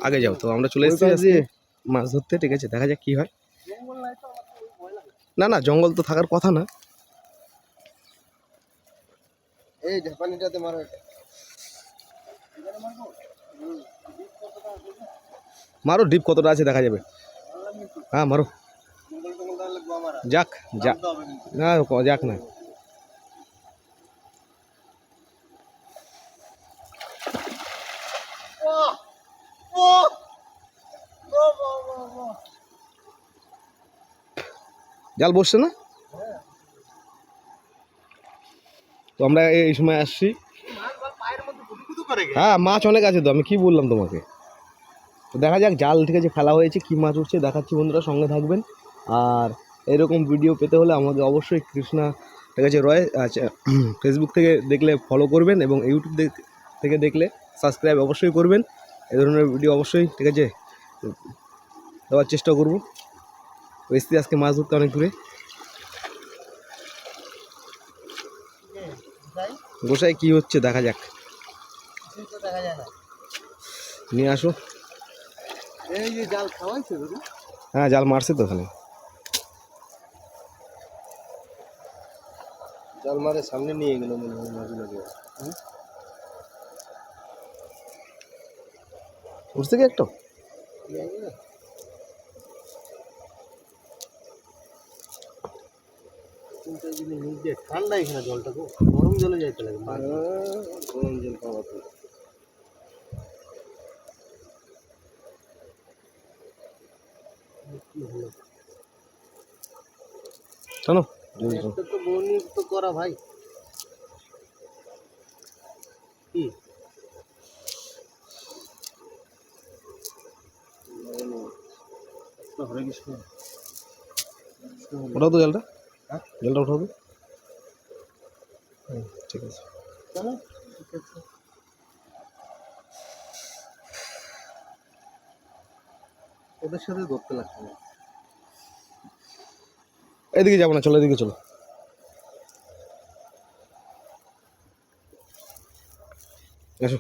আগে যাও তো, আমরা চলে এসেছি আজকে মাছ ধরতে। ঠিক আছে, দেখা যাক কি হয়। না না, জঙ্গল তো থাকার কথা না। এই ঝাপানিটাতে মারো। মারো, ডিপ কতটা আছে দেখা যাবে। হ্যাঁ মারো, যাক যাক না, যাক না। জাল বসছে না তো, আমরা এই সময় আসছি। হ্যাঁ মাছ অনেক আছে তো, আমি কি বললাম তোমাকে। তো দেখা যাক, জাল ঠিক আছে ফেলা হয়েছে, কি মাছ উঠছে দেখাচ্ছি। বন্ধুরা সঙ্গে থাকবেন, আর এরকম ভিডিও পেতে হলে আমাকে অবশ্যই কৃষ্ণা ঠিক আছে রয় আচ্ছা ফেসবুক থেকে দেখলে ফলো করবেন, এবং ইউটিউব থেকে দেখলে সাবস্ক্রাইব অবশ্যই করবেন। এই ধরনের ভিডিও অবশ্যই ঠিক আছে দেওয়ার চেষ্টা করবো। এসছি আজকে মাছ ধরতে অনেক দূরে। গোসাই কি হচ্ছে দেখা যাক, নিয়ে আসো। এই যে জাল খাওয়াইছে দাদা। হ্যাঁ জাল মারছে তো ওখানে, জাল মারে সামনে নিয়ে গেল মনে হয় মাছগুলোকে। উঠছে কি একটা? ঠান্ডা এখানে জলটা, গরম জলে যাইতে লাগে। গরম জল পাওয়া তো শোনো তো বনি তো করা ভাই কি হরে কৃষ্ণ। ওঠাও তো জলটা, জলটা উঠাও তো। ঠিক আছে, ওদের সাথে ধরতে লাগছে না। এদিকে যাবো না, চলো এদিকে চলো। আসো।